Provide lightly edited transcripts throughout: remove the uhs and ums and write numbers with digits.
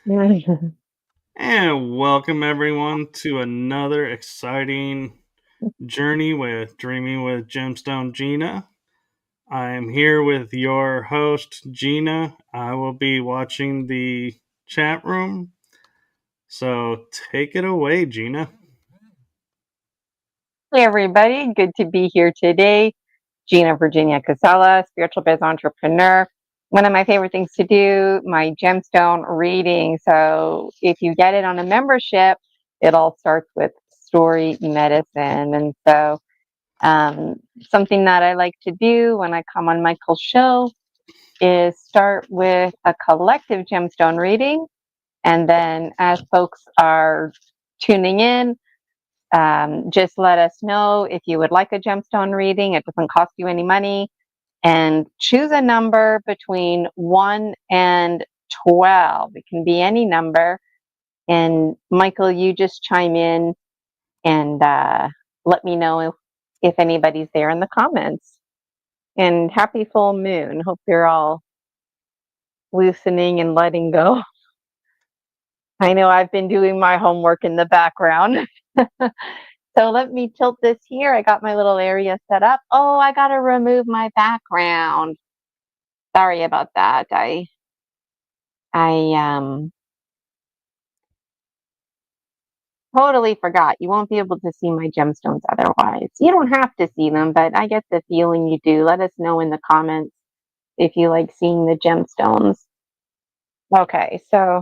And welcome everyone to another exciting journey with Dreaming with Gemstone Gina. I am here with your host, Gina. I will be watching the chat room. So take it away, Gina. Hey everybody, good to be here today. Gina Virginia Casella, spiritual biz entrepreneur. One of my favorite things to do, my gemstone reading. So if you get it on a membership, it all starts with story medicine. And so something that I like to do when I come on Michael's show is start with a collective gemstone reading. And then as folks are tuning in, just let us know if you would like a gemstone reading. It doesn't cost you any money. And choose a number between 1 and 12. It can be any number. And Michael, you just chime in and let me know if anybody's there in the comments. And happy full moon. Hope you're all loosening and letting go. I know I've been doing my homework in the background. So let me tilt this here. I got my little area set up. Oh, I got to remove my background. Sorry about that. I totally forgot. You won't be able to see my gemstones otherwise. You don't have to see them, but I get the feeling you do. Let us know in the comments if you like seeing the gemstones. Okay, so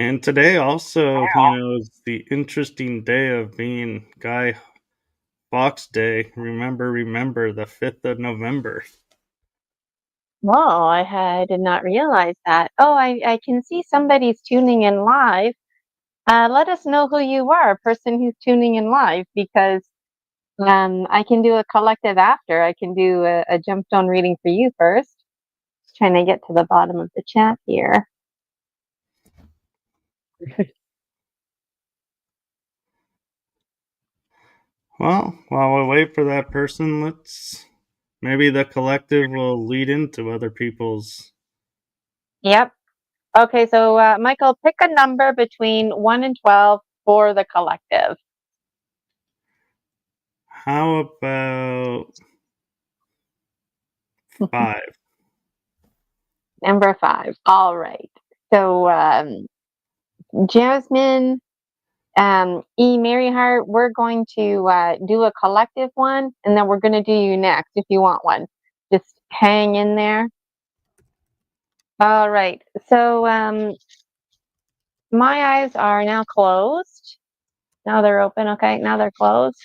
And today also, is the interesting day of being Guy Fawkes Day. Remember, the 5th of November. well, I did not realize that. Oh, I can see somebody's tuning in live. Let us know who you are, a person who's tuning in live, because I can do a collective after. I can do a gemstone reading for you first. Just trying to get to the bottom of the chat here. Well, while we wait for that person, maybe the collective will lead into other people's. Yep. Okay, so Michael, pick a number between 1 and 12 for the collective. How about 5? Number 5. All right. So Jasmine, E. Maryhart, we're going to do a collective one, and then we're going to do you next if you want one. Just hang in there. All right. So my eyes are now closed. Now they're open. Okay. Now they're closed.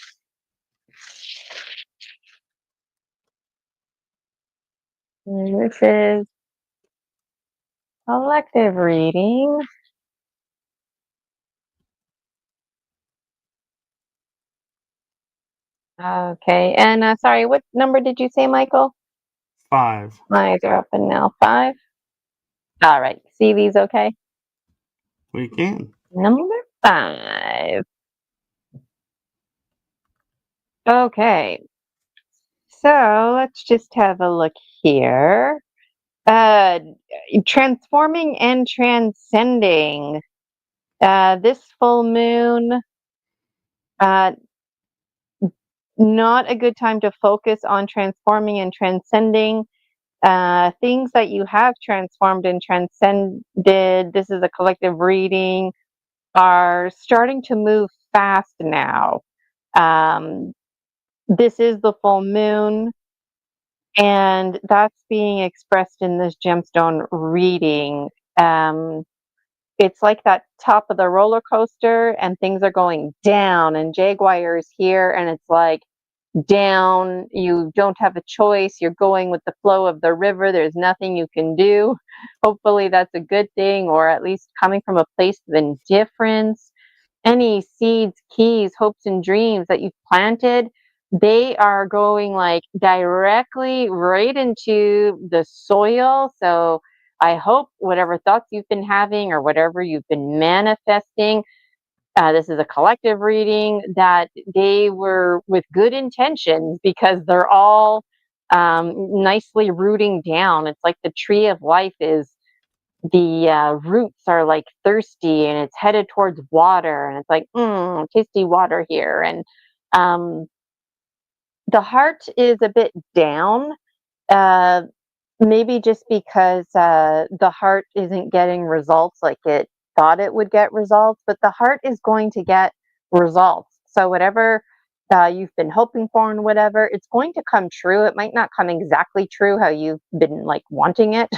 And this is collective reading. Okay. And sorry, what number did you say, Michael? 5. My eyes are open now. 5. All right. See these okay? We can. Number 5. Okay. So let's just have a look here. Transforming and transcending. This full moon, not a good time to focus on transforming and transcending. Things that you have transformed and transcended, this is a collective reading, are starting to move fast now. This is the full moon, and that's being expressed in this gemstone reading. It's like that top of the roller coaster, and things are going down, and Jaguar is here, and it's like down. You don't have a choice. You're going with the flow of the river. There's nothing you can do. Hopefully, that's a good thing, or at least coming from a place of indifference. Any seeds, keys, hopes, and dreams that you've planted, they are going like directly right into the soil. So I hope whatever thoughts you've been having or whatever you've been manifesting, this is a collective reading, that they were with good intentions, because they're all nicely rooting down. It's like the tree of life is the roots are like thirsty and it's headed towards water, and it's like, tasty water here. And um, the heart is a bit down, uh, maybe just because the heart isn't getting results like it thought it would get results, but the heart is going to get results. So whatever you've been hoping for and whatever, it's going to come true. It might not come exactly true how you've been like wanting it,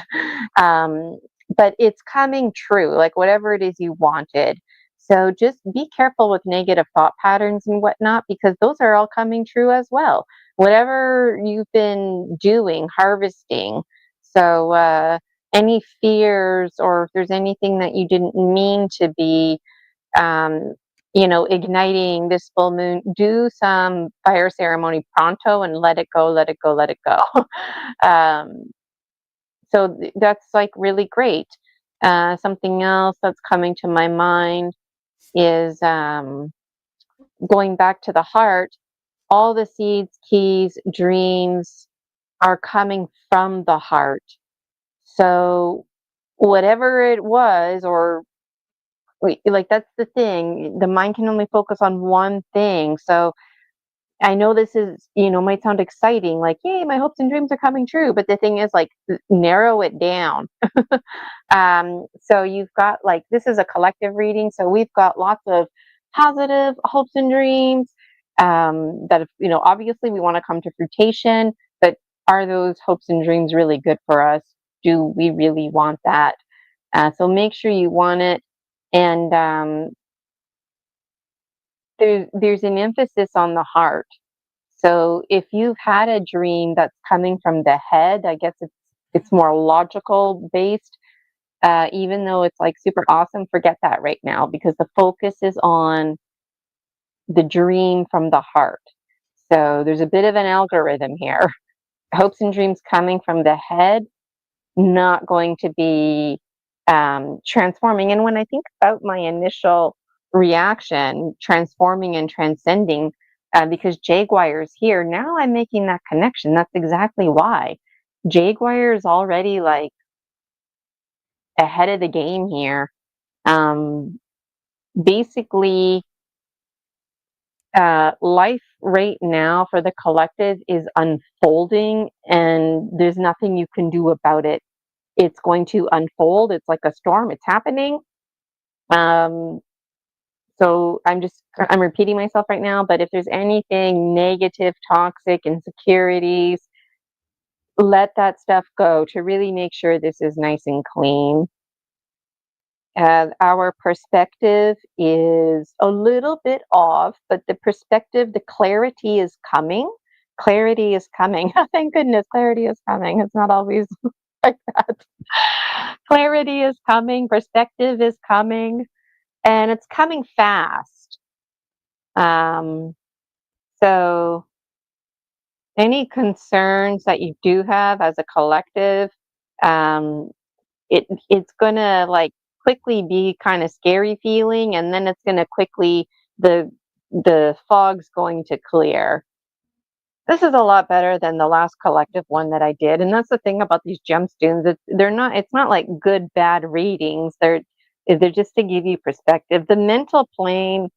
um, but it's coming true, like whatever it is you wanted. So just be careful with negative thought patterns and whatnot, because those are all coming true as well. Whatever you've been doing, harvesting. So any fears, or if there's anything that you didn't mean to be, um, igniting this full moon, do some fire ceremony pronto and let it go, let it go, let it go. um, so that's like really great. Something else that's coming to my mind is going back to the heart. All the seeds, keys, dreams are coming from the heart. So whatever it was, or like that's the thing, the mind can only focus on one thing. So I know this is, might sound exciting, like, yay, my hopes and dreams are coming true. But the thing is, like, narrow it down. So you've got, like, this is a collective reading. So we've got lots of positive hopes and dreams, that, obviously we want to come to fruition, but are those hopes and dreams really good for us? Do we really want that? So make sure you want it. And there's an emphasis on the heart. So if you've had a dream that's coming from the head, I guess it's more logical based. Even though it's like super awesome, forget that right now, because the focus is on the dream from the heart. So there's a bit of an algorithm here. Hopes and dreams coming from the head, not going to be transforming. And when I think about my initial reaction, transforming and transcending, because Jaguar is here, now I'm making that connection. That's exactly why. Jaguar is already like ahead of the game here. Basically, life right now for the collective is unfolding, and there's nothing you can do about it. It's going to unfold. It's like a storm. It's happening. Um, so I'm repeating myself right now, but if there's anything negative, toxic, insecurities, let that stuff go to really make sure this is nice and clean. Our perspective is a little bit off, but the clarity is coming. Clarity is coming. Thank goodness, clarity is coming. It's not always like that. Clarity is coming, perspective is coming, and it's coming fast. Um, so any concerns that you do have as a collective, um, it's gonna like quickly be kind of scary feeling, and then it's gonna quickly the fog's going to clear. This is a lot better than the last collective one that I did, and that's the thing about these gemstones. It's not like good bad readings. They're just to give you perspective. The mental plane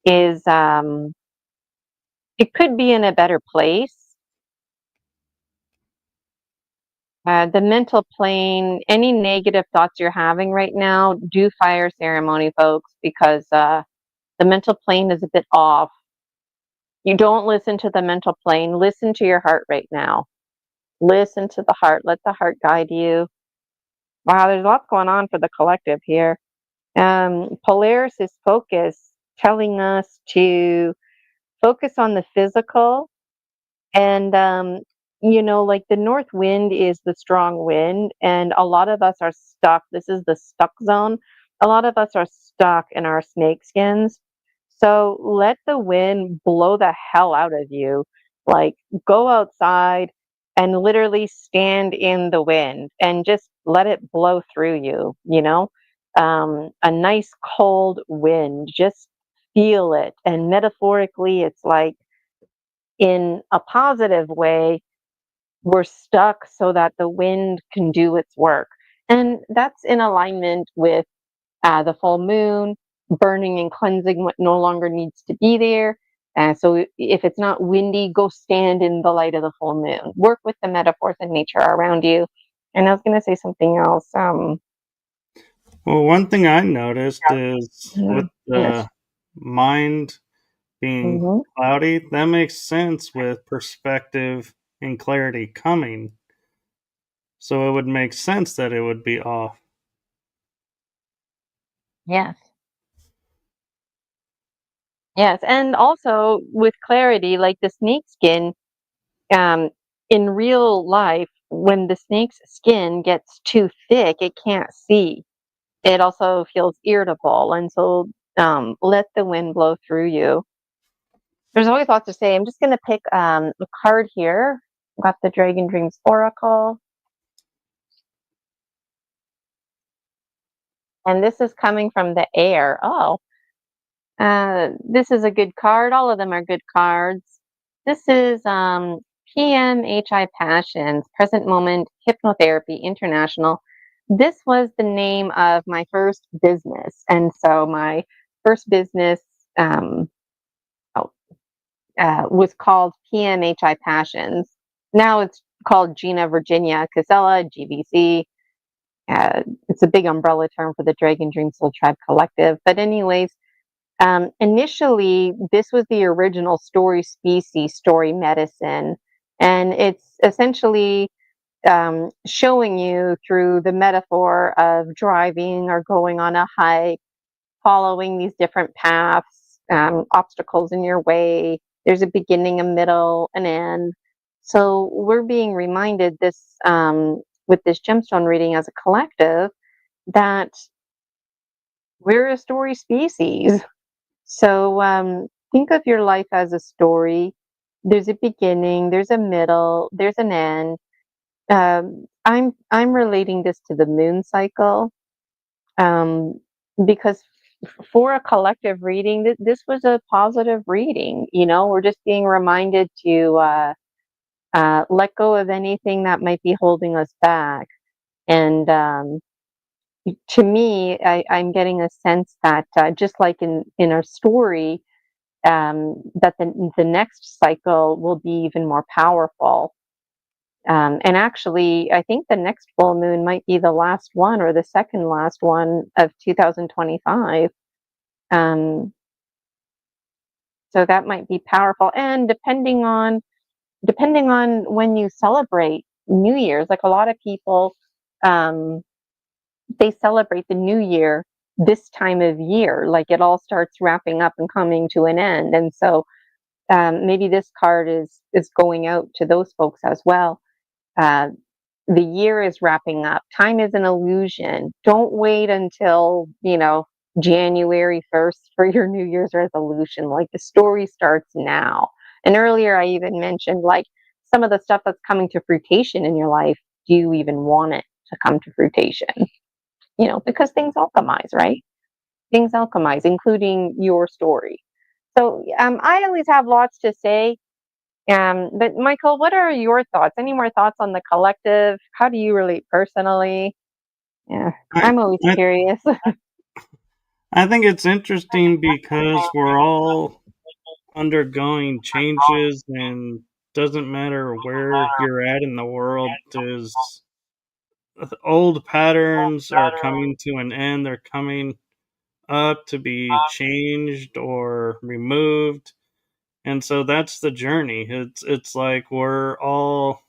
is it could be in a better place. The mental plane, any negative thoughts you're having right now, do fire ceremony, folks, because the mental plane is a bit off. You don't listen to the mental plane. Listen to your heart right now. Listen to the heart. Let the heart guide you. Wow, there's lots going on for the collective here. Polaris is focus, telling us to focus on the physical. And, like the north wind is the strong wind, and a lot of us are stuck. This is the stuck zone. A lot of us are stuck in our snake skins. So let the wind blow the hell out of you. Like, go outside and literally stand in the wind and just let it blow through you. A nice cold wind, just feel it. And metaphorically, it's like, in a positive way, we're stuck so that the wind can do its work. And that's in alignment with the full moon, burning and cleansing what no longer needs to be there. So if it's not windy, go stand in the light of the full moon. Work with the metaphors in nature around you. And I was going to say something else. Well, one thing I noticed is with Yes. the mind being Mm-hmm. cloudy, that makes sense with perspective and clarity coming. So it would make sense that it would be off. Yes. Yes. And also with clarity, like the snake skin, um, in real life, when the snake's skin gets too thick, it can't see. It also feels irritable. And so let the wind blow through you. There's always lots to say. I'm just going to pick a card here. Got the Dragon Dreams Oracle. And this is coming from the air. Oh, this is a good card. All of them are good cards. This is PMHI Passions, Present Moment Hypnotherapy International. This was the name of my first business. And so my first business um, was called PMHI Passions. Now it's called Gina Virginia Casella, GVC. It's a big umbrella term for the Dragon Dream Soul Tribe Collective. But anyways, initially, this was the original story species, story medicine. And it's essentially showing you through the metaphor of driving or going on a hike, following these different paths, obstacles in your way. There's a beginning, a middle, an end. So we're being reminded this with this gemstone reading as a collective that we're a story species. So think of your life as a story. There's a beginning, there's a middle, there's an end. I'm relating this to the moon cycle um, because for a collective reading, this was a positive reading. You know, we're just being reminded to let go of anything that might be holding us back. And to me, I'm getting a sense that just like in our story, that the next cycle will be even more powerful. And actually, I think the next full moon might be the last one or the second last one of 2025. Um, so that might be powerful. And depending on when you celebrate New Year's, like a lot of people, um, they celebrate the New Year this time of year. Like it all starts wrapping up and coming to an end. And so maybe this card is going out to those folks as well. Uh, the year is wrapping up. Time is an illusion. Don't wait until, January 1st for your New Year's resolution. Like the story starts now. And earlier I even mentioned like some of the stuff that's coming to fruition in your life. Do you even want it to come to fruition? Because things alchemize, right? Things alchemize, including your story. So I always have lots to say. But Michael, what are your thoughts? Any more thoughts on the collective? How do you relate personally? Yeah, I, I'm always I, curious. I think it's interesting because we're all undergoing changes, and doesn't matter where you're at in the world, is old patterns are coming to an end, they're coming up to be changed or removed. And so that's the journey. It's like we're all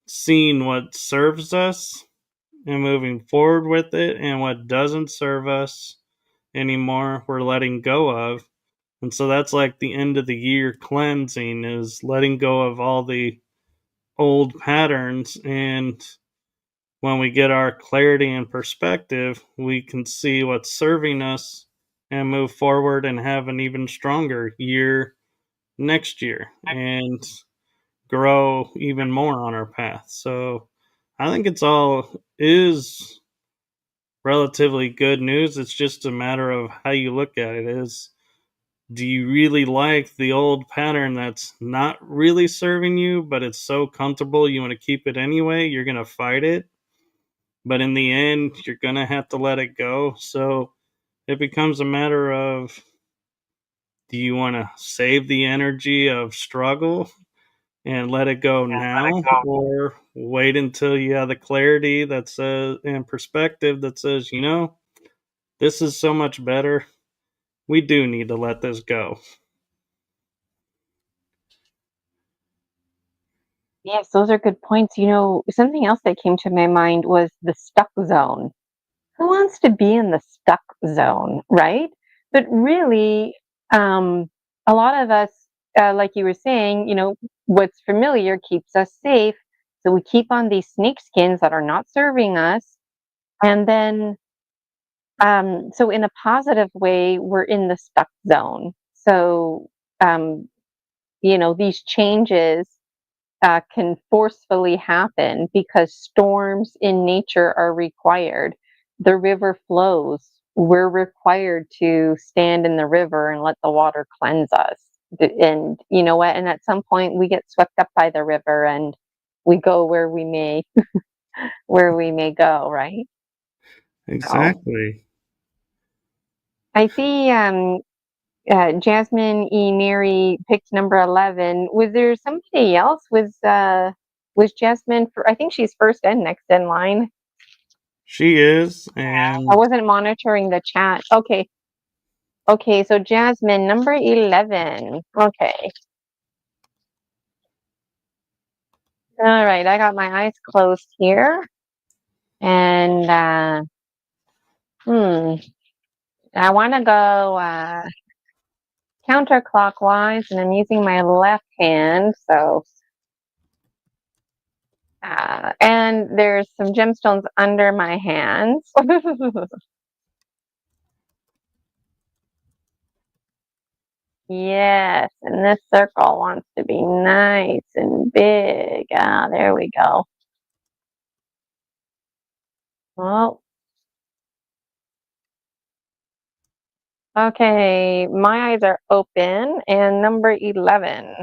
seeing what serves us and moving forward with it, and what doesn't serve us anymore we're letting go of. And so that's like the end of the year cleansing, is letting go of all the old patterns. And when we get our clarity and perspective, we can see what's serving us and move forward and have an even stronger year next year and grow even more on our path. So I think it's all is relatively good news. It's just a matter of how you look at it. Is Do you really like the old pattern that's not really serving you, but it's so comfortable you want to keep it anyway? You're going to fight it, but in the end, you're going to have to let it go. So it becomes a matter of, do you want to save the energy of struggle and let it go now, or wait until you have the clarity that says and perspective that says, this is so much better. We do need to let this go. Yes, those are good points. Something else that came to my mind was the stuck zone. Who wants to be in the stuck zone, right? But really, a lot of us, like you were saying, what's familiar keeps us safe. So we keep on these snake skins that are not serving us. And then, so in a positive way, we're in the stuck zone. So, um, these changes can forcefully happen because storms in nature are required. The river flows. We're required to stand in the river and let the water cleanse us. And you know what? And at some point, we get swept up by the river, and we go where we may go. Right. So Exactly. I see. Jasmine E. Mary picked number 11. Was there somebody else? Was Jasmine for? I think she's first and next in line. She is, I and wasn't monitoring the chat. Okay. Okay, so Jasmine, number 11. Okay. All right, I got my eyes closed here. And I want to go counterclockwise, and I'm using my left hand. So, and there's some gemstones under my hands. Yes, and this circle wants to be nice and big. Ah, there we go. Well, okay, my eyes are open, and number 11.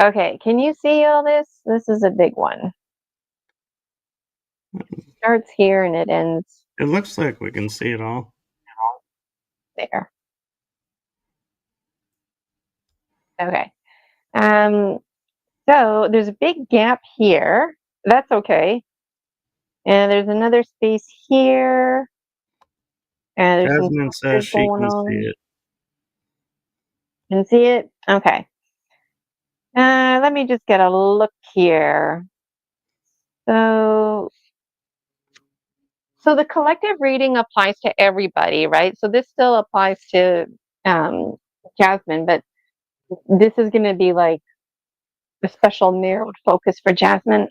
Okay, can you see all this? This is a big one. Starts here and it ends it looks like we can see it all. there. Okay. Um, so there's a big gap here. That's okay. And there's another space here. And there's some Jasmine says textures she going can see on. it. Can see it? Okay. Let me just get a look here. So, so the collective reading applies to everybody, right? So this still applies to um, Jasmine, but this is going to be like a special narrowed focus for Jasmine.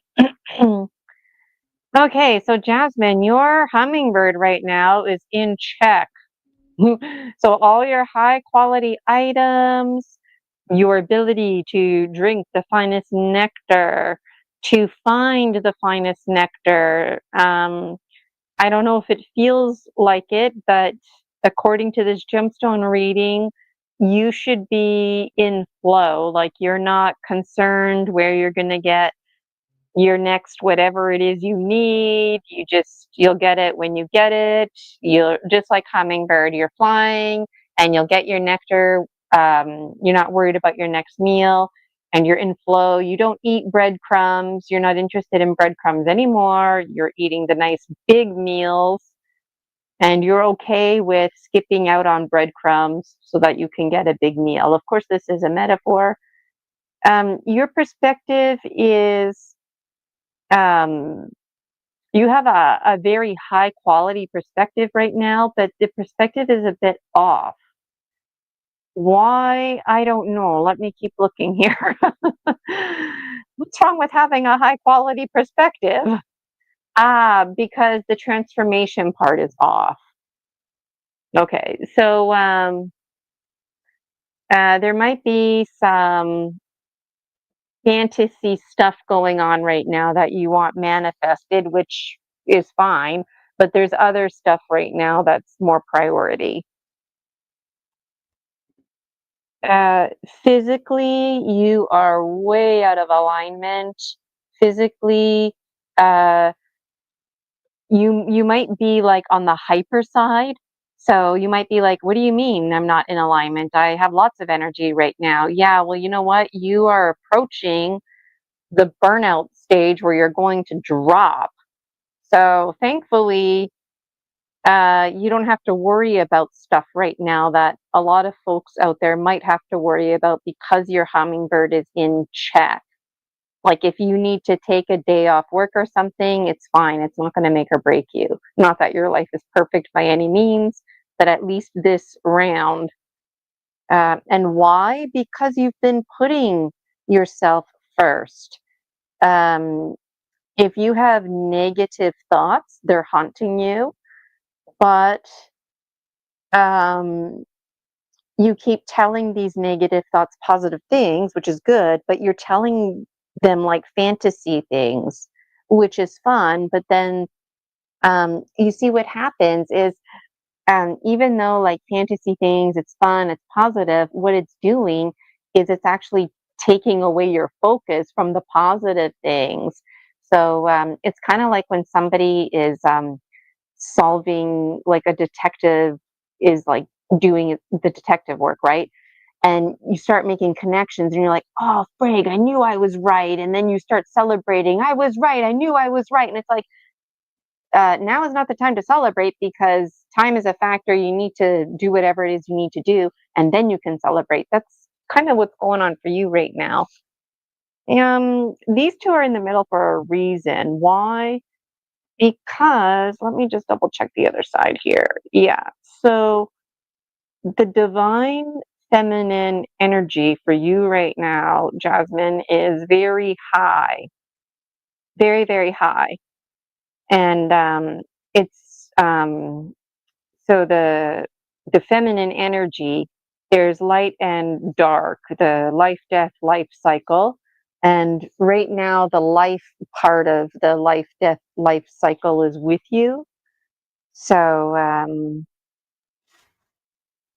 Okay, so Jasmine, your hummingbird right now is in check. So all your high quality items, your ability to drink the finest nectar, to find the finest nectar. I don't know if it feels like it, but according to this gemstone reading, you should be in flow. Like you're not concerned where you're going to get your next whatever it is you need. You'll get it when you get it. You're just like hummingbird, you're flying and you'll get your nectar. You're not worried about your next meal and you're in flow. You don't eat breadcrumbs. You're not interested in breadcrumbs anymore. You're eating the nice big meals and you're okay with skipping out on breadcrumbs so that you can get a big meal. Of course, this is a metaphor. Your perspective is um, you have a very high quality perspective right now, but the perspective is a bit off. Why? I don't know. Let me keep looking here. What's wrong with having a high quality perspective? Because the transformation part is off. Okay, so there might be some fantasy stuff going on right now that you want manifested, which is fine, but there's other stuff right now that's more priority. Physically, you are way out of alignment. Physically, uh, you might be like on the hyper side. So you might be like, what do you mean I'm not in alignment? I have lots of energy right now. Yeah, well, you know what? You are approaching the burnout stage where you're going to drop. So thankfully, you don't have to worry about stuff right now that a lot of folks out there might have to worry about because your hummingbird is in check. Like if you need to take a day off work or something, it's fine. It's not going to make or break you. Not that your life is perfect by any means, but at least this round. And why? Because you've been putting yourself first. Um, if you have negative thoughts, they're haunting you, but um, you keep telling these negative thoughts positive things, which is good, but you're telling them like fantasy things, which is fun. But then you see what happens is even though like fantasy things, it's fun, it's positive, what it's doing is it's actually taking away your focus from the positive things. So it's kind of like when somebody is solving, like a detective is like doing the detective work, right? And you start making connections and you're like, oh, frig, I knew I was right. And then you start celebrating, I was right, I knew I was right. And it's like, now is not the time to celebrate because time is a factor. You need to do whatever it is you need to do, and then you can celebrate. That's kind of what's going on for you right now. These two are in the middle for a reason. Why? Because let me just double check the other side here. Yeah. So the divine feminine energy for you right now, Jasmine, is very high, very, very high. And it's so the feminine energy, there's light and dark, the life, death, life cycle. And right now, the life part of the life, death, life cycle is with you. So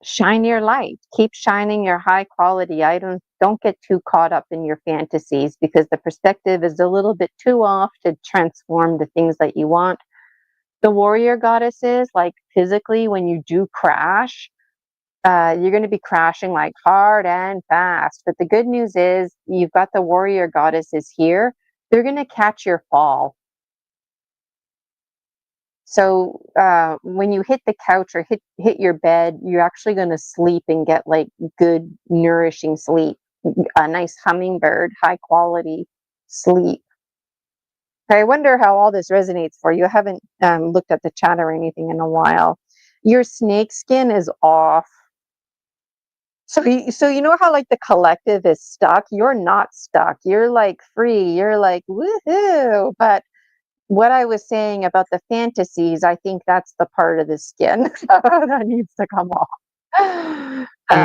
shine your light. Keep shining your high quality items. Don't get too caught up in your fantasies because the perspective is a little bit too off to transform the things that you want. The warrior goddesses, like physically, when you do crash, you're going to be crashing like hard and fast. But the good news is you've got the warrior goddesses here. They're going to catch your fall. So when you hit the couch or hit your bed, you're actually going to sleep and get like good, nourishing sleep, a nice hummingbird, high quality sleep. I wonder how all this resonates for you. I haven't looked at the chat or anything in a while. Your snake skin is off. So you know how like the collective is stuck? You're not stuck. You're like free. You're like woohoo. But what I was saying about the fantasies, I think that's the part of the skin that needs to come off.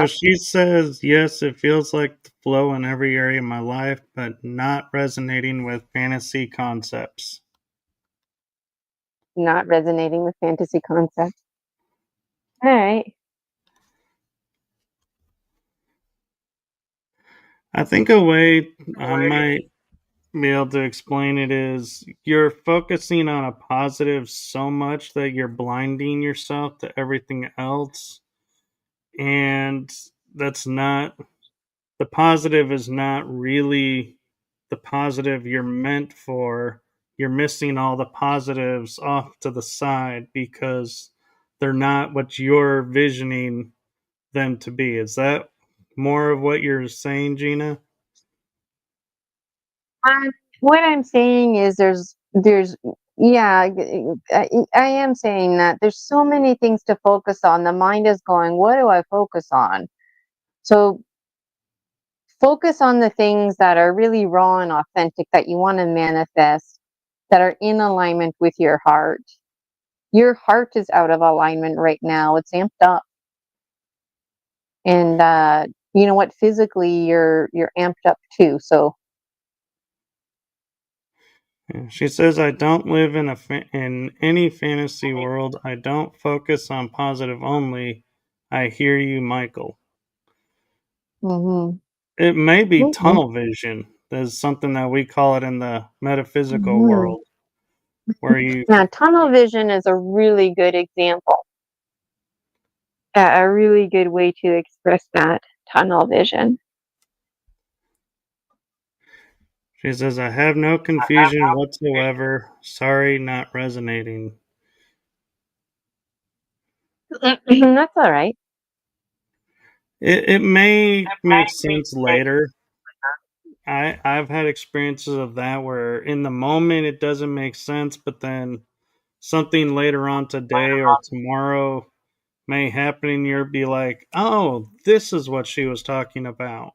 She says, yes, it feels like the flow in every area of my life, but not resonating with fantasy concepts. Not resonating with fantasy concepts. All right. I think a way I might be able to explain it is you're focusing on a positive so much that you're blinding yourself to everything else. And that's not, the positive is not really the positive you're meant for. You're missing all the positives off to the side because they're not what you're visioning them to be. Is that more of what you're saying, Gina? What I'm saying is there's yeah, I am saying that there's so many things to focus on. The mind is going, what do I focus on? So focus on the things that are really raw and authentic that you want to manifest, that are in alignment with your heart. Your heart is out of alignment right now. It's amped up. And you know what, physically you're amped up too. So She says, "I don't live in in any fantasy world. I don't focus on positive only. I hear you, Michael." Mm-hmm. It may be Mm-hmm. tunnel vision. That's something that we call it in the metaphysical Mm-hmm. world, where you. Yeah, tunnel vision is a really good example. A really good way to express that tunnel vision. She says, "I have no confusion whatsoever. Sorry, not resonating." That's all right. It may make sense later. I've had experiences of that where in the moment it doesn't make sense, but then something later on today or tomorrow may happen and you'll be like, oh, this is what she was talking about.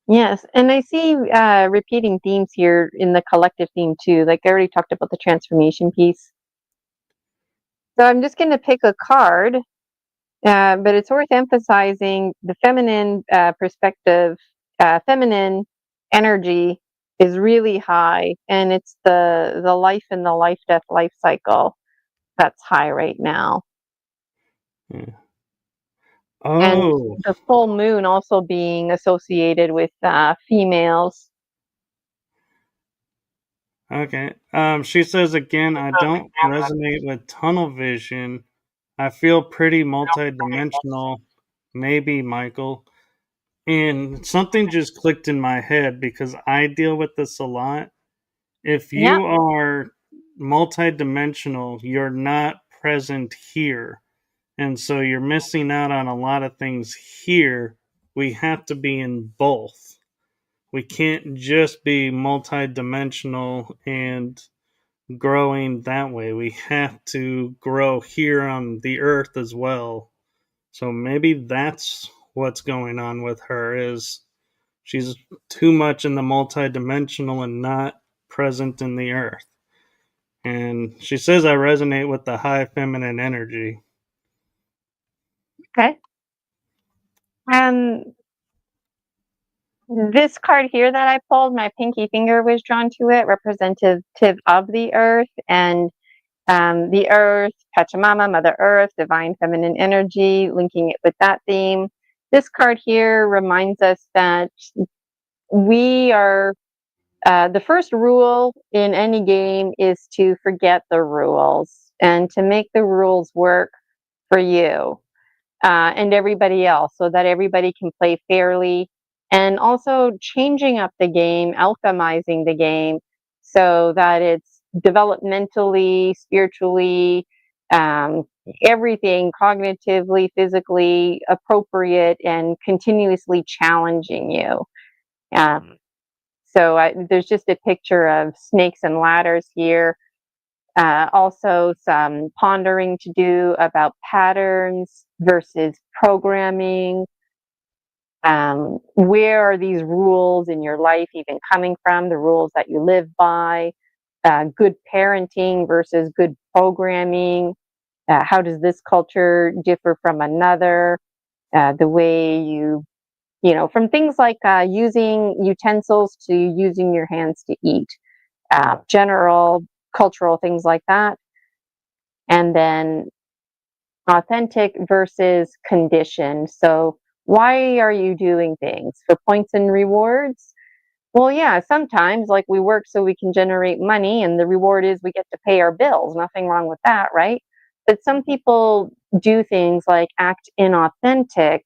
Yes, and I see repeating themes here in the collective theme too. Like I already talked about the transformation piece. So I'm just going to pick a card, but it's worth emphasizing the feminine perspective, feminine energy is really high, and it's the life and the life death life cycle that's high right now. Yeah. And Oh, the full moon also being associated with females. okay. She says again, I don't resonate with tunnel vision. I feel pretty multidimensional. Maybe, Michael. And something just clicked in my head because I deal with this a lot. If Yeah. you are multidimensional, you're not present here. And so you're missing out on a lot of things here. We have to be in both. We can't just be multidimensional and growing that way. We have to grow here on the earth as well. So maybe that's what's going on with her is she's too much in the multidimensional and not present in the earth. And she says I resonate with the high feminine energy. Okay. Um, this card here that I pulled, my pinky finger was drawn to it, representative of the earth and the earth, Pachamama, Mother Earth, divine feminine energy, linking it with that theme. This card here reminds us that we are the first rule in any game is to forget the rules and to make the rules work for you and everybody else so that everybody can play fairly, and also changing up the game, alchemizing the game so that it's developmentally, spiritually, um, everything cognitively, physically appropriate and continuously challenging you. There's just a picture of snakes and ladders here. Also, some pondering to do about patterns versus programming. Where are these rules in your life even coming from? The rules that you live by, good parenting versus good programming. How does this culture differ from another? The way from things like using utensils to using your hands to eat, general cultural things like that. And then authentic versus conditioned. So, why are you doing things? For points and rewards? Well, yeah, sometimes like we work so we can generate money, and the reward is we get to pay our bills. Nothing wrong with that, right? But some people do things like act inauthentic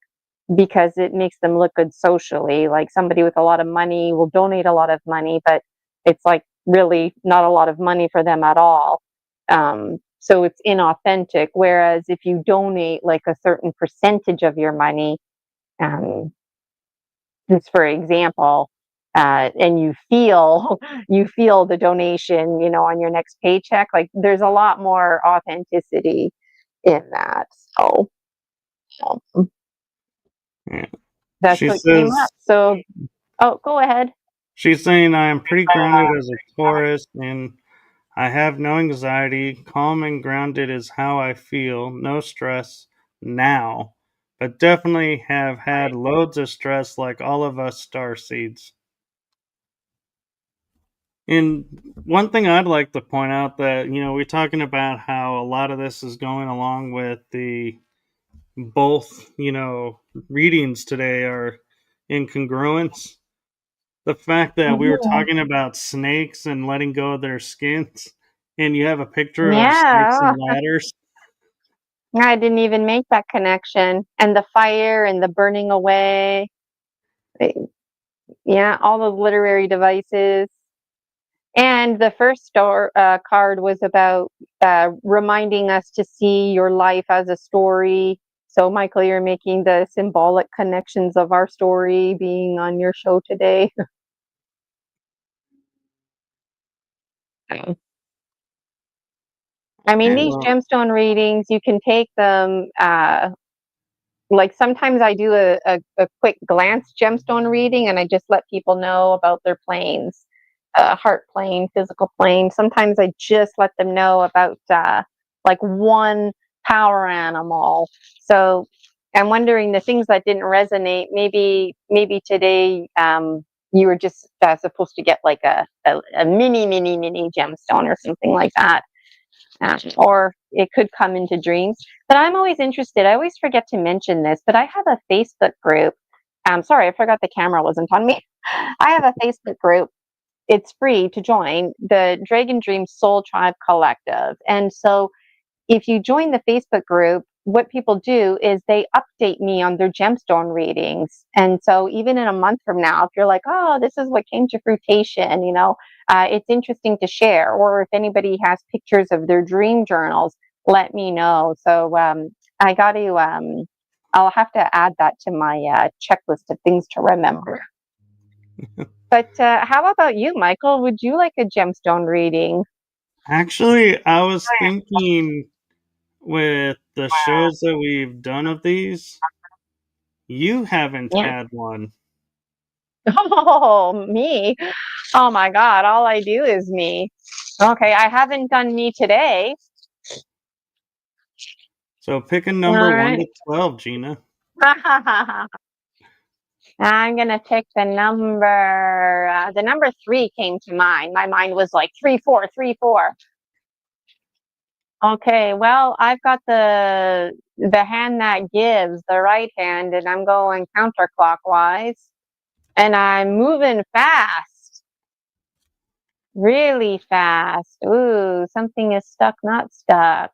because it makes them look good socially. Like somebody with a lot of money will donate a lot of money, but it's like really not a lot of money for them at all. So it's inauthentic. Whereas if you donate like a certain percentage of your money, um, just for example, and you feel you feel the donation, on your next paycheck, like there's a lot more authenticity in that. So um, Yeah. that's She what came says up. So, oh, go ahead. she's saying I am pretty grounded as a Taurus and I have no anxiety. Calm and grounded is how I feel. No stress now, but definitely have had loads of stress like all of us starseeds. And one thing I'd like to point out that, we're talking about how a lot of this is going along with the both, readings today are incongruence. The fact that we were talking about snakes and letting go of their skins, and you have a picture of snakes Yeah, and ladders. I didn't even make that connection. And the fire and the burning away. Yeah, all those literary devices. And the first card was about reminding us to see your life as a story. So, Michael, you're making the symbolic connections of our story being on your show today. I mean, Okay, these well, gemstone readings, you can take them. Like sometimes I do a quick glance gemstone reading and I just let people know about their planes, heart plane, physical plane. Sometimes I just let them know about like one power animal. So I'm wondering the things that didn't resonate. Maybe today you were just supposed to get like a mini gemstone or something like that. Or it could come into dreams. But I'm always interested. I always forget to mention this, but I have a Facebook group. Sorry, I forgot the camera wasn't on me. I have a Facebook group. It's free to join, the Dragon Dream Soul Tribe Collective. And so if you join the Facebook group, what people do is they update me on their gemstone readings. And so even in a month from now, if you're like, oh, this is what came to fruition, it's interesting to share. Or if anybody has pictures of their dream journals, let me know. So I got to, I'll have to add that to my checklist of things to remember. But how about you, Michael? Would you like a gemstone reading? actually, I was thinking with the shows that we've done of these, you haven't Yeah. had one. Oh, me. Oh my God, all I do is me. Okay, I haven't done me today. So pick a All number 1 right. to 12, Gina. I'm gonna pick the number three came to mind. My mind was like 3, 4, 3, 4. Okay, well, I've got the hand that gives, the right hand, and I'm going counterclockwise. And I'm moving fast, really fast. Ooh, something is stuck, not stuck.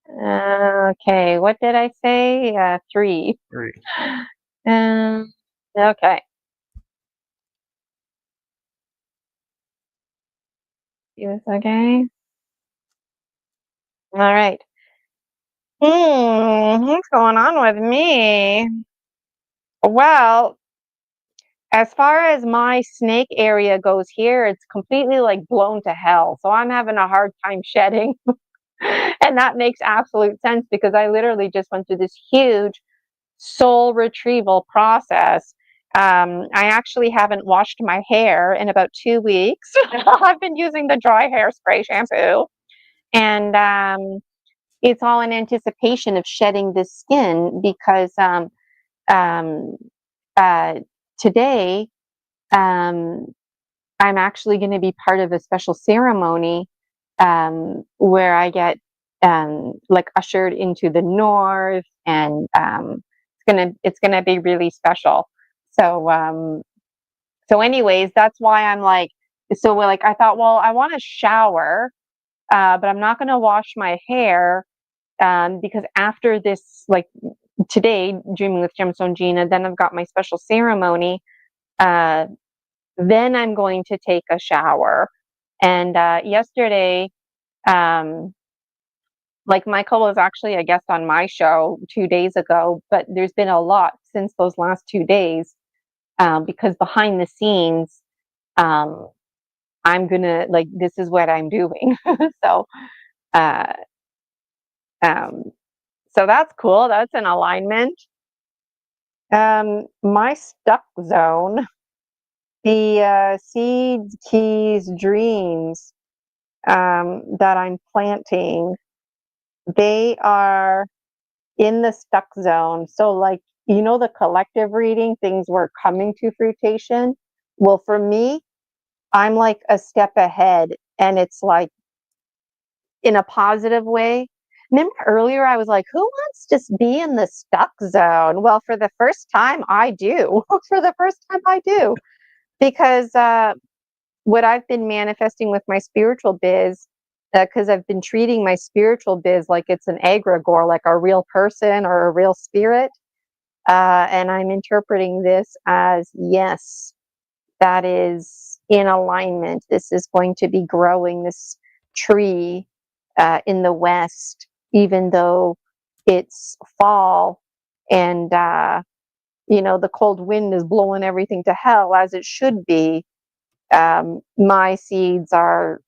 Okay, what did I say? 3. 3. Okay. Okay. All right. What's going on with me? Well, as far as my snake area goes here, it's completely like blown to hell. So I'm having a hard time shedding. And that makes absolute sense because I literally just went through this huge soul retrieval process. I actually haven't washed my hair in about 2 weeks. I've been using the dry hairspray shampoo, and it's all in anticipation of shedding this skin because um, uh, today um, I'm actually going to be part of a special ceremony where I get like ushered into the north, and it's gonna be really special. So anyways, that's why I'm like, like I thought, well, I want to shower, but I'm not gonna wash my hair because after this, like today, dreaming with Gemstone Gina, then I've got my special ceremony. Uh, then I'm going to take a shower. And yesterday, um, like Michael was actually a guest on my show 2 days ago, but there's been a lot since those last 2 days because behind the scenes, um, I'm gonna like this is what I'm doing. so, uh, um, so that's cool. That's an alignment. My stuck zone, the seeds, keys, dreams that I'm planting, they are in the stuck zone. So, like, the collective reading, things were coming to fruition. Well, for me, I'm like a step ahead, and it's like in a positive way. Remember earlier I was like, who wants to be in the stuck zone? Well, for the first time, I do. For the first time, I do. Because what I've been manifesting with my spiritual biz, because I've been treating my spiritual biz like it's an egregore, like a real person or a real spirit. And I'm interpreting this as, yes, that is in alignment. This is going to be growing, this tree in the west, even though it's fall and the cold wind is blowing everything to hell, as it should be. My seeds are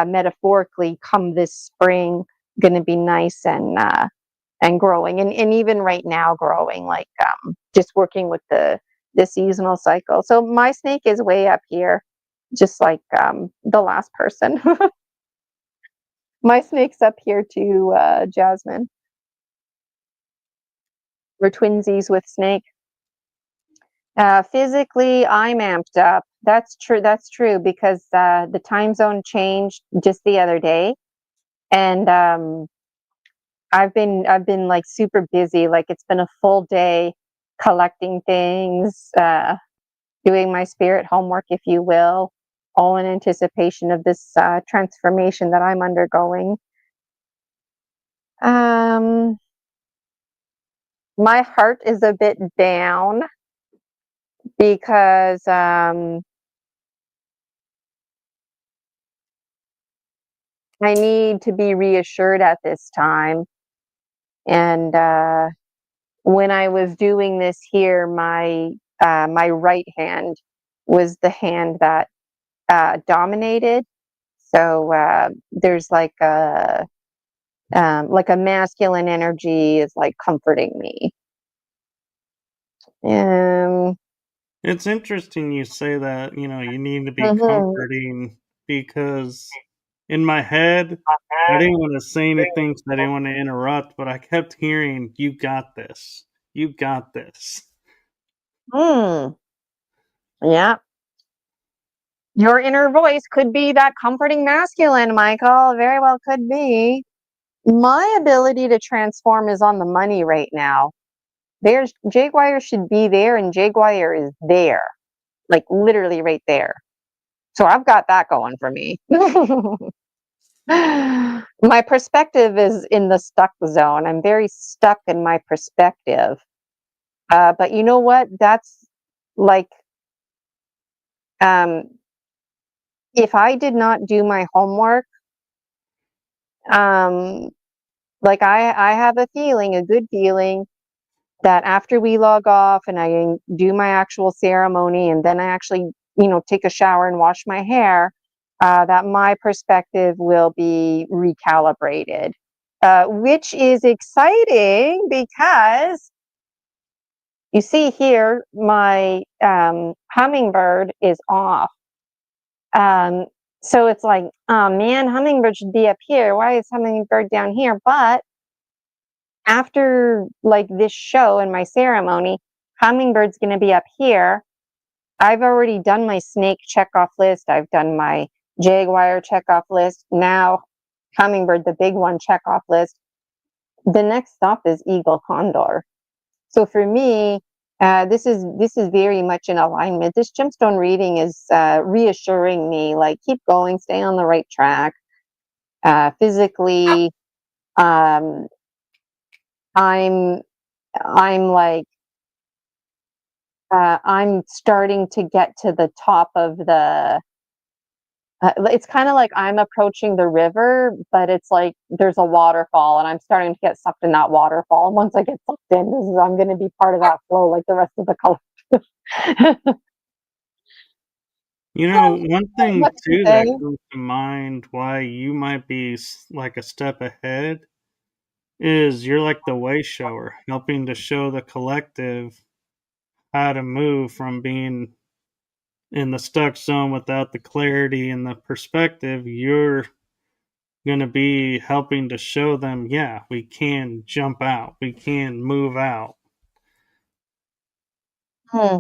metaphorically, come this spring, going to be nice and growing, and even right now growing, like just working with the seasonal cycle. So my snake is way up here, just like the last person. My snake's up here too, Jasmine. We're twinsies with snake. Physically, I'm amped up. That's true. That's true, because the time zone changed just the other day, and I've been like super busy. Like, it's been a full day collecting things, doing my spirit homework, if you will, all in anticipation of this transformation that I'm undergoing. My heart is a bit down because I need to be reassured at this time. And when I was doing this here, my right hand was the hand that dominated. So there's like a masculine energy is like comforting me. It's interesting you say that, you need to be Mhm. comforting, because in my head, I didn't want to say anything, so I didn't want to interrupt, but I kept hearing, "You got this. You got this." Hmm. Yeah. Your inner voice could be that comforting masculine, Michael. Very well could be. My ability to transform is on the money right now. There's Jaguar should be there, and Jaguar is there, like literally right there. So I've got that going for me. My perspective is in the stuck zone. I'm very stuck in my perspective. But you know what? That's like, um, if I did not do my homework, um, like I have a feeling, a good feeling, that after we log off and I do my actual ceremony, and then I actually, take a shower and wash my hair, that my perspective will be recalibrated, which is exciting because you see here, my hummingbird is off. Um, so it's like, oh man, hummingbird should be up here. Why is hummingbird down here? But after like this show and my ceremony, hummingbird's going to be up here. I've already done my snake checkoff list. I've done my jaguar checkoff list. Now, hummingbird, the big one, checkoff list. The next stop is eagle condor. So for me, this is very much in alignment. This gemstone reading is reassuring me, like, keep going, stay on the right track. Physically, um, I'm I'm like I'm starting to get to the top of the. It's kind of like I'm approaching the river, but it's like there's a waterfall, and I'm starting to get sucked in that waterfall. And once I get sucked in, I'm going to be part of that flow, like the rest of the color. One thing What to too say? that comes to mind why you might be like a step ahead is you're like the way shower, helping to show the collective how to move from being in the stuck zone without the clarity and the perspective. You're going to be helping to show them, yeah, we can jump out, we can move out. Hmm.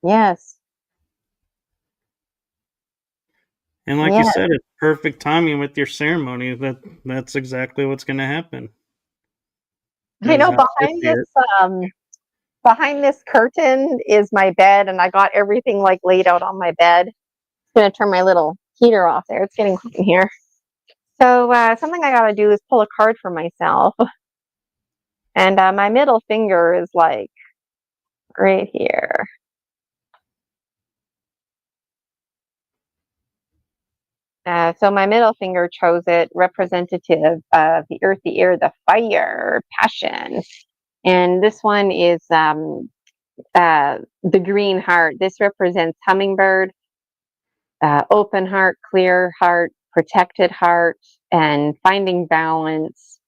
Yes. And like you Yeah. said, it's perfect timing with your ceremony. That's exactly what's going to happen. I Is know how I see it. behind this curtain is my bed, and I got everything like laid out on my bed. I'm gonna turn my little heater off there. It's getting hot in here. So something I gotta do is pull a card for myself, and my middle finger is like right here. So my middle finger chose it, representative of the earth, the air, the fire, passion. And this one is the green heart. This represents hummingbird, open heart, clear heart, protected heart, and finding balance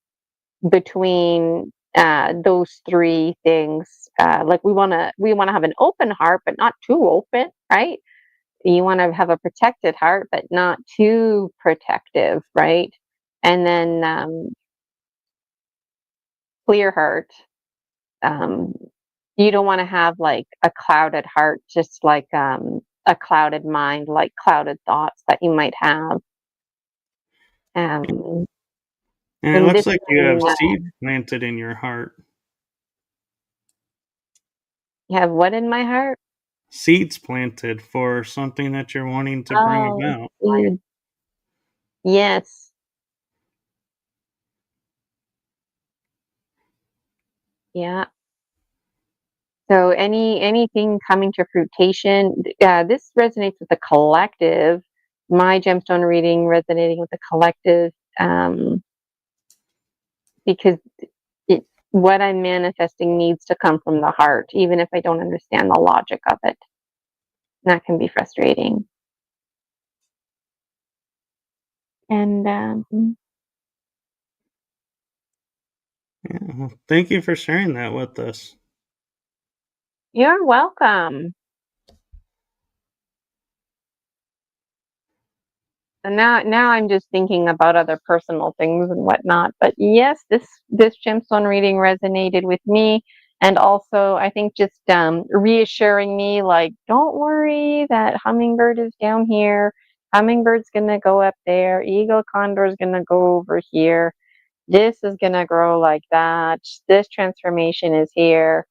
between those three things. Like we wanna have an open heart, but not too open, right? You want to have a protected heart, but not too protective, right? And then clear heart. Um, you don't want to have like a clouded heart, just like a clouded mind, like clouded thoughts that you might have. Um, And it and looks this like you have one, seed planted in your heart. you have what in my heart? Seeds planted for something that you're wanting to bring Oh, about. seed. Yes. Yeah. So anything coming to fruition, this resonates with the collective. My gemstone reading resonating with the collective, because it, what I'm manifesting needs to come from the heart, even if I don't understand the logic of it. That can be frustrating. And Yeah, well, thank you for sharing that with us. you're welcome. And now I'm just thinking about other personal things and whatnot. But yes, this gemstone reading resonated with me, and also I think just reassuring me, like, don't worry, that hummingbird is down here. Hummingbird's gonna go up there. Eagle condor is gonna go over here. This is gonna grow like that. This transformation is here.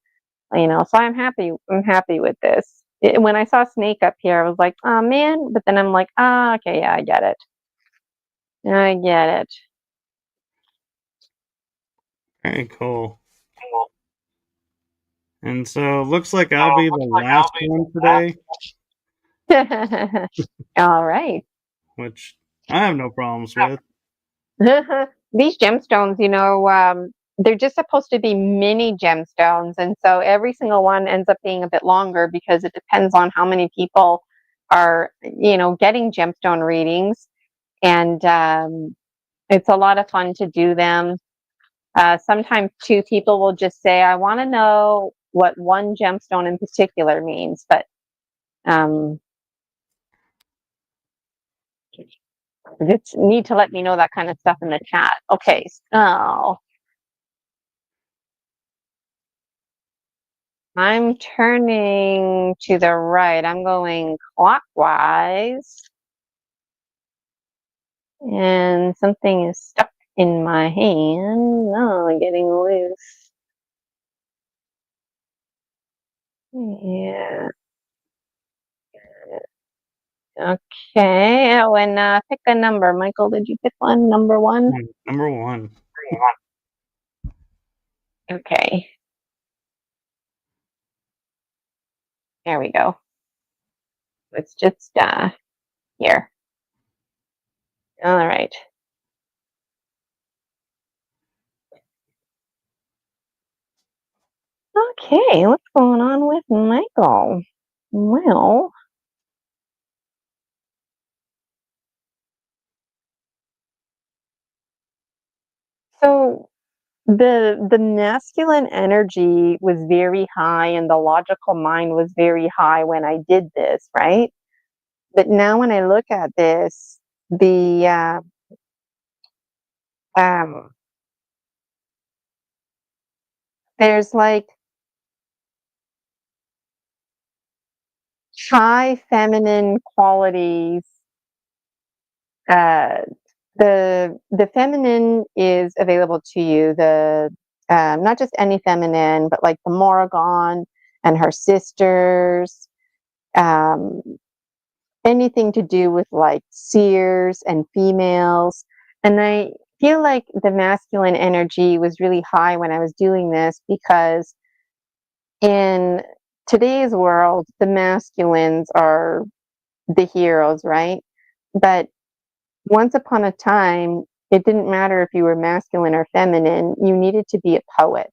So I'm happy. I'm happy with this. When I saw snake up here, I was like, oh man. But then I'm like, ah, okay, yeah, I get it. I get it. Very cool. And so it looks like I'll be the last one today, All right. which I have no problems with. These gemstones, they're just supposed to be mini gemstones. And so every single one ends up being a bit longer because it depends on how many people are, getting gemstone readings. And it's a lot of fun to do them. Sometimes two people will just say, I want to know what one gemstone in particular means. But um, you just need to let me know that kind of stuff in the chat. Okay, so I'm turning to the right. I'm going clockwise. And something is stuck in my hand. Oh, getting loose. Yeah. Okay. Oh, and pick a number. Michael, did you pick one? Number one? Number one. Okay. There we go. It's just here. All right. Okay, what's going on with Michael? Well, so the masculine energy was very high and the logical mind was very high when I did this, right? But now when I look at this, the um there's like high feminine qualities the feminine is available to you. The not just any feminine, but like the Morrigan and her sisters. Um, Anything to do with like seers and females. And I feel like the masculine energy was really high when I was doing this because in today's world, the masculines are the heroes, right? But once upon a time, it didn't matter if you were masculine or feminine, you needed to be a poet.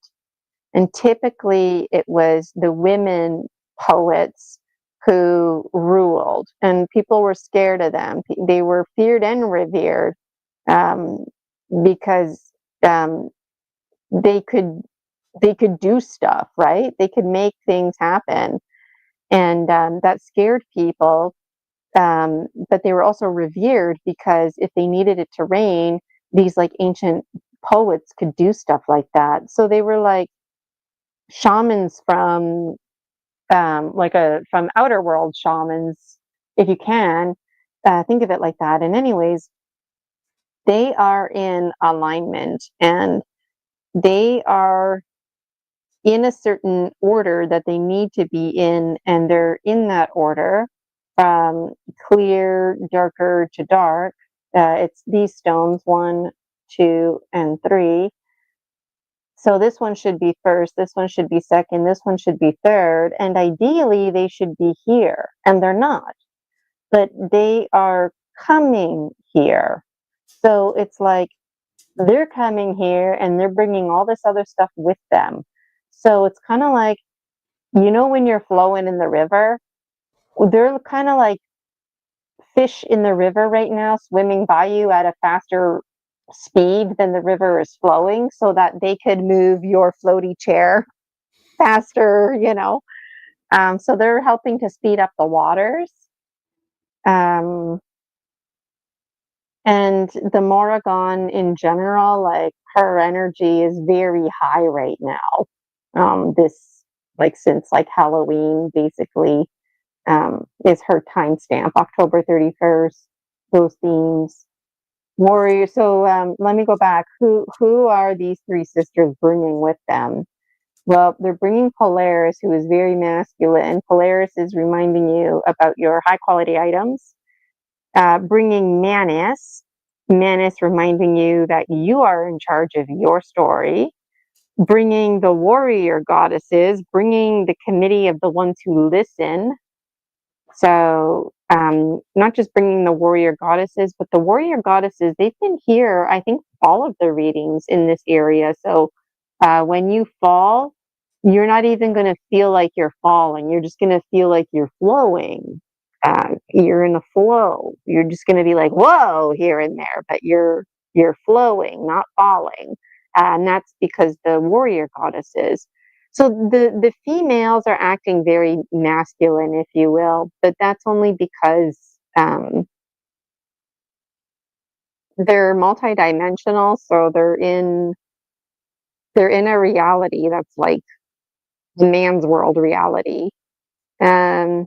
And typically, it was the women poets who ruled, and people were scared of them. They were feared and revered um, because they could they could do stuff, right? They could make things happen, and that scared people. But they were also revered because if they needed it to rain, these like ancient poets could do stuff like that. So they were like shamans from from outer world shamans, if you can think of it like that. And anyways, they are in alignment and they are in a certain order that they need to be in, and they're in that order from clear, darker to dark. It's these stones, 1, 2, and 3. So this one should be first, this one should be second, this one should be third, and ideally they should be here, and they're not, but they are coming here. So it's like they're coming here and they're bringing all this other stuff with them. So it's kind of like, when you're flowing in the river, they're kind of like fish in the river right now, swimming by you at a faster speed than the river is flowing so that they could move your floaty chair faster. So they're helping to speed up the waters. Um, and the Morrigan in general, like her energy is very high right now. This, like, since like Halloween, basically, is her timestamp, October 31st, those themes. Warrior. So let me go back. Who are these 3 sisters bringing with them? Well, they're bringing Polaris, who is very masculine. Polaris is reminding you about your high quality items. Bringing Manus. Manus reminding you that you are in charge of your story. Bringing the warrior goddesses, bringing the committee of the ones who listen. So not just bringing the warrior goddesses, but the warrior goddesses, they've been here, I think, all of the readings in this area. So when you fall, you're not even going to feel like you're falling. You're just going to feel like you're flowing. You're in a flow. You're just going to be like, whoa, here and there, but you're flowing, not falling. And that's because the warrior goddesses. So the females are acting very masculine, if you will, but that's only because they're multidimensional. So they're in a reality that's like the man's world reality. Um,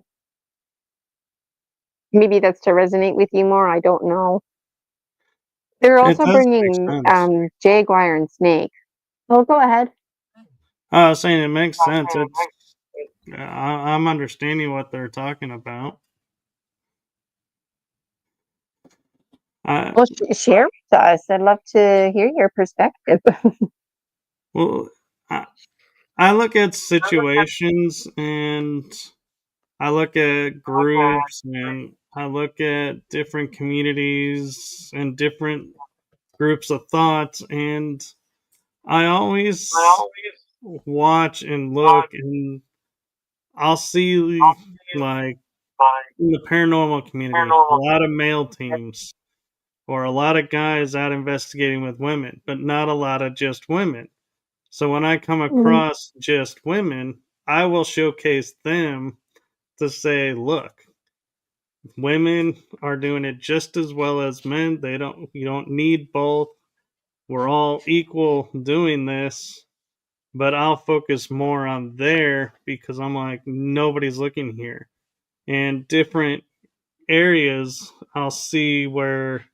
Maybe that's to resonate with you more. I don't know. They're It also does make bringing sense. jaguar and snake. Oh, go ahead. I was saying it makes sense. I'm understanding what they're talking about. I, Well, share with us. I'd love to hear your perspective. well, I, I look at situations and I look at groups and I look at different communities and different groups of thoughts, and I always watch and look, and I'll see, like, in the paranormal community, a lot of male teams or a lot of guys out investigating with women, but not a lot of just women. So when I come Mhm. across just women, I will showcase them to say, look, women are doing it just as well as men. You don't need both. We're all equal doing this, but I'll focus more on there because I'm like, nobody's looking here. And different areas, I'll see where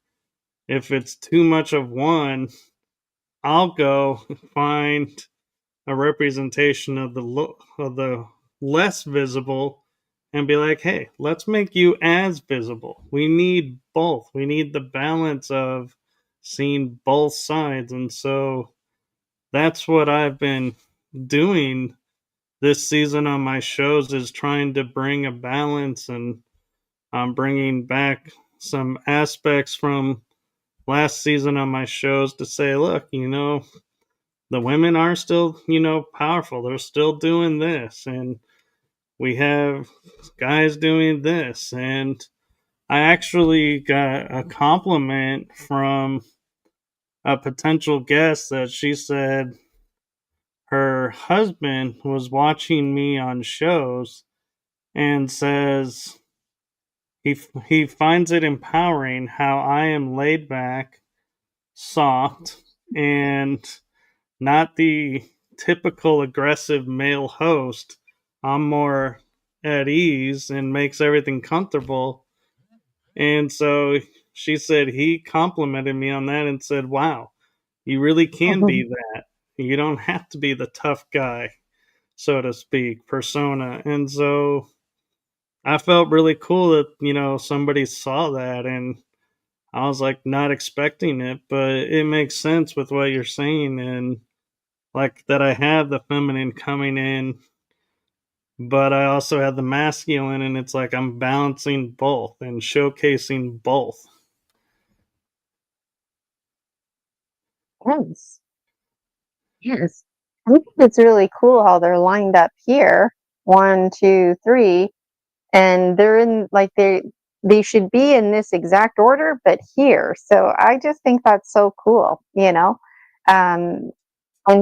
if it's too much of one, I'll go find a representation of the less visible and be like, hey, let's make you as visible. We need both. We need the balance of seeing both sides. And so that's what I've been doing this season on my shows, is trying to bring a balance, and I'm bringing back some aspects from last season on my shows to say, look, the women are still, powerful. They're still doing this, and we have guys doing this. And I actually got a compliment from a potential guest that she said her husband was watching me on shows and says he finds it empowering how I am laid back, soft, and not the typical aggressive male host. I'm more at ease and makes everything comfortable. And so she said he complimented me on that and said, wow, you really can be that. You don't have to be the tough guy, so to speak, persona. And so I felt really cool that, somebody saw that, and I was like not expecting it, but it makes sense with what you're saying. And like that, I have the feminine coming in, but I also have the masculine, and it's like I'm balancing both and showcasing both. Yes. Yes. I think it's really cool how they're lined up here. 1, 2, 3. And they're in like they should be in this exact order, but here. So I just think that's so cool. And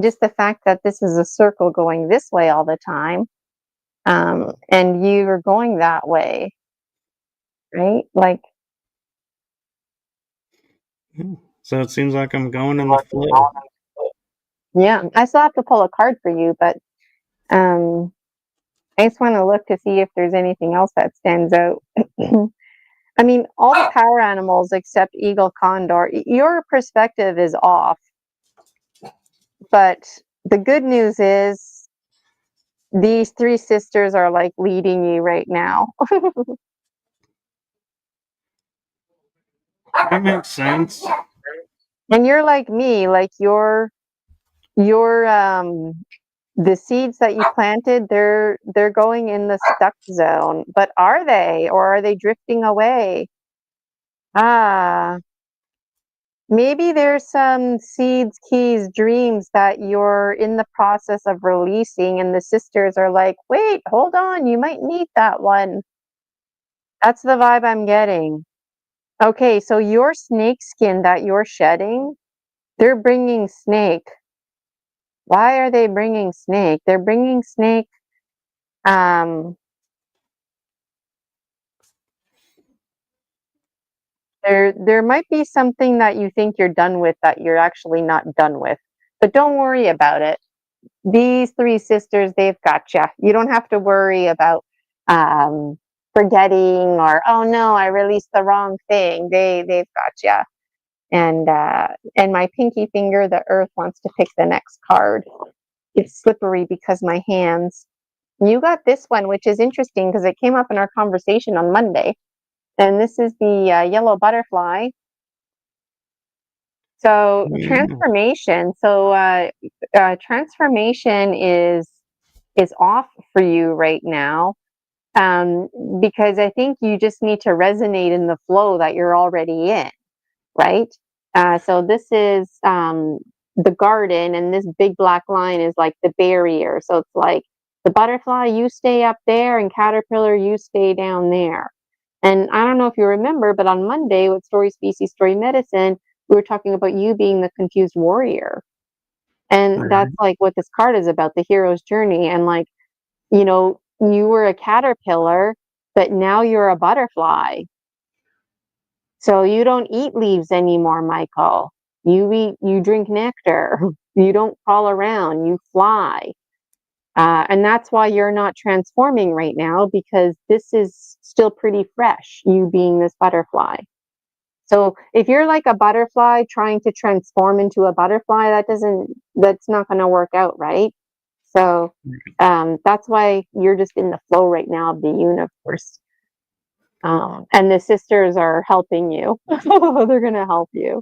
just the fact that this is a circle going this way all the time, and you are going that way, right? Like, So it seems like I'm going in the flow. yeah, I still have to pull a card for you, but um, I just want to look to see if there's anything else that stands out. I mean, all the power animals except eagle, condor, your perspective is off. But the good news is these three sisters are like leading you right now. That makes sense. And you're like me, like your the seeds that you planted, they're going in the stuck zone. But are they, or are they drifting away? Ah, maybe there's some seeds, keys, dreams that you're in the process of releasing, and the sisters are like, wait, hold on, you might need that one. That's the vibe I'm getting. Okay, so your snake skin that you're shedding, they're bringing snake. Why are they bringing snake? They're bringing snake. Um, there might be something that you think you're done with that you're actually not done with, but don't worry about it. These three sisters, they've got you. You don't have to worry about um, forgetting or, oh no, I released the wrong thing. They've got you. And my pinky finger, the earth, wants to pick the next card. It's slippery because my hands. You got this one, which is interesting because it came up in our conversation on Monday. And this is the yellow butterfly. So Yeah. transformation. Transformation is off for you right now, because I think you just need to resonate in the flow that you're already in, right? So this is the garden, and this big black line is like the barrier. So it's like the butterfly, you stay up there, and caterpillar, you stay down there. And I don't know if you remember, but on Monday with Story Species, Story Medicine, we were talking about you being the confused warrior. And that's like what this card is about, the hero's journey. And like, you were a caterpillar, but now you're a butterfly. So you don't eat leaves anymore, Michael. You drink nectar. You don't crawl around, you fly. And that's why you're not transforming right now, because this is still pretty fresh, you being this butterfly. So if you're like a butterfly trying to transform into a butterfly, that's not going to work out, right? So that's why you're just in the flow right now of the universe. And the sisters are helping you. They're going to help you.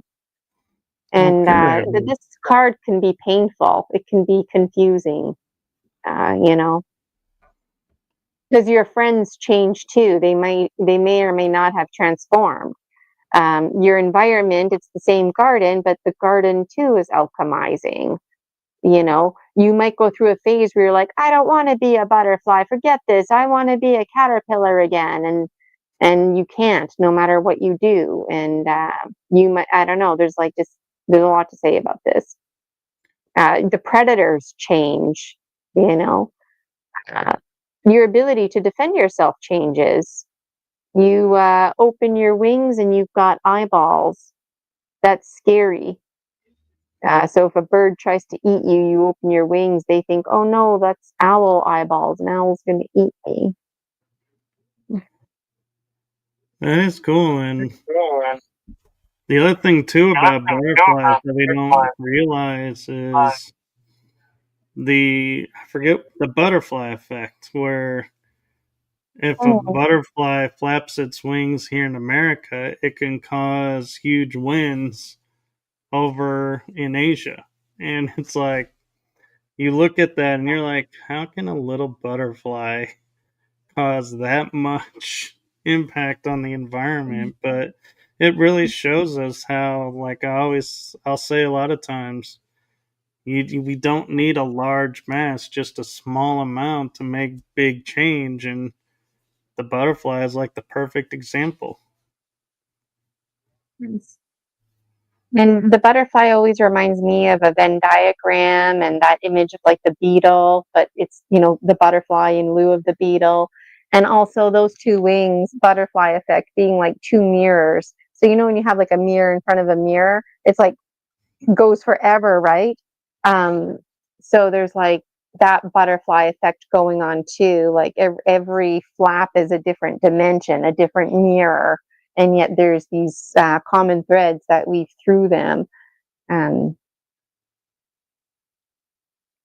And Okay. this card can be painful. It can be confusing, you know, because your friends change too. They may or may not have transformed. Your environment, it's the same garden, but the garden too is alchemizing. You know, you might go through a phase where you're like, I don't want to be a butterfly. Forget this. I want to be a caterpillar again. And you can't, no matter what you do. And you might, I don't know. There's a lot to say about this. The predators change. You know, uh, your ability to defend yourself changes. You open your wings and you've got eyeballs. That's scary. So if a bird tries to eat you, you open your wings, they think, oh no, that's owl eyeballs. An owl's going to eat me. That is cool. And the other thing too about butterflies that we don't realize is I forget the butterfly effect, where if a Oh. butterfly flaps its wings here in America, it can cause huge winds over in Asia. And it's like, you look at that and you're like, how can a little butterfly cause that much impact on the environment? But it really shows us how, like I'll say a lot of times, we don't need a large mass, just a small amount to make big change. And the butterfly is like the perfect example. Nice. And the butterfly always reminds me of a Venn diagram and that image of like the beetle, but it's, the butterfly in lieu of the beetle. And also those two wings, butterfly effect, being like two mirrors. So, when you have like a mirror in front of a mirror, it's like goes forever, right? Um, so there's like that butterfly effect going on too. Like every flap is a different dimension, a different mirror, and yet there's these common threads that weave through them. And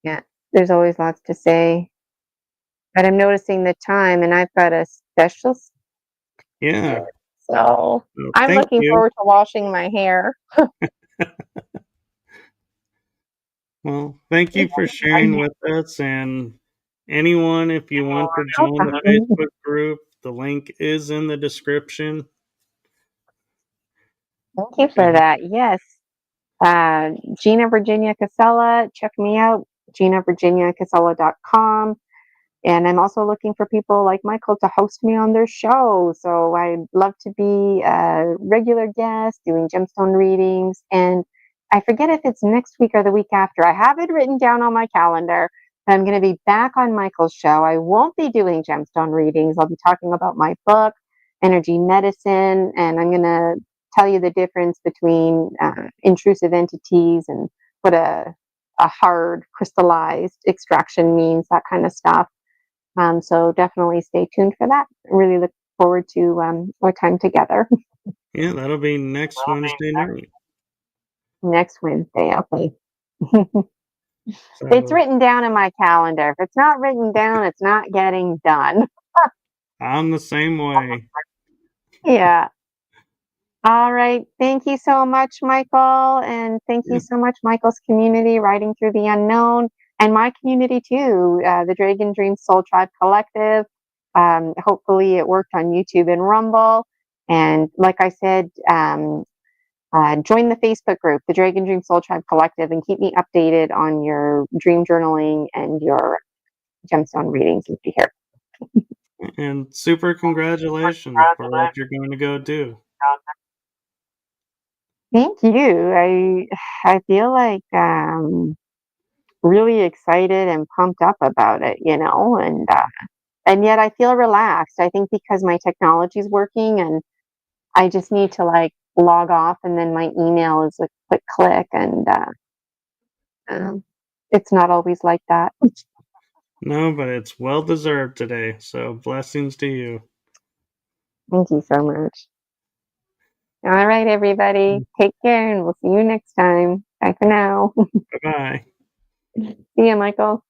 yeah, there's always lots to say. But I'm noticing the time, and I've got a special, Yeah. so So I'm thank looking you. forward to washing my hair. Well, thank you for sharing with us. And anyone, if you want to join the Facebook group, the link is in the description. Thank you for And that. Yes. Gina Virginia Casella, check me out, ginavirginiacasella.com. And I'm also looking for people like Michael to host me on their show. So I'd love to be a regular guest doing gemstone readings. And I forget if it's next week or the week after. I have it written down on my calendar. I'm going to be back on Michael's show. I won't be doing gemstone readings. I'll be talking about my book, Energy Medicine, and I'm going to tell you the difference between intrusive entities and what a hard crystallized extraction means, that kind of stuff. So definitely stay tuned for that. Really look forward to our time together. yeah, that'll be next Wednesday night. Next Wednesday. Okay. It's So written down in my calendar. If it's not written down, it's not getting done. I'm the same way. Yeah. All right. Thank you so much, Michael. And thank you Yeah. so much, Michael's community, Writing Through the Unknown, and my community too, the Dragon Dream Soul Tribe Collective. Hopefully it worked on YouTube and Rumble. And like I said, join the Facebook group, the Dragon Dream Soul Tribe Collective, and keep me updated on your dream journaling and your gemstone readings if you hear. And super congratulations for what you're going to go do. Thank you. I feel like really excited and pumped up about it, and yet I feel relaxed. I think because my technology is working, and I just need to like log off, and then my email is a quick click, and um, it's not always like that. No, but it's well deserved today. So blessings to you. Thank you so much. All right, everybody. Take care, and we'll see you next time. Bye for now. Bye bye. See you, Michael.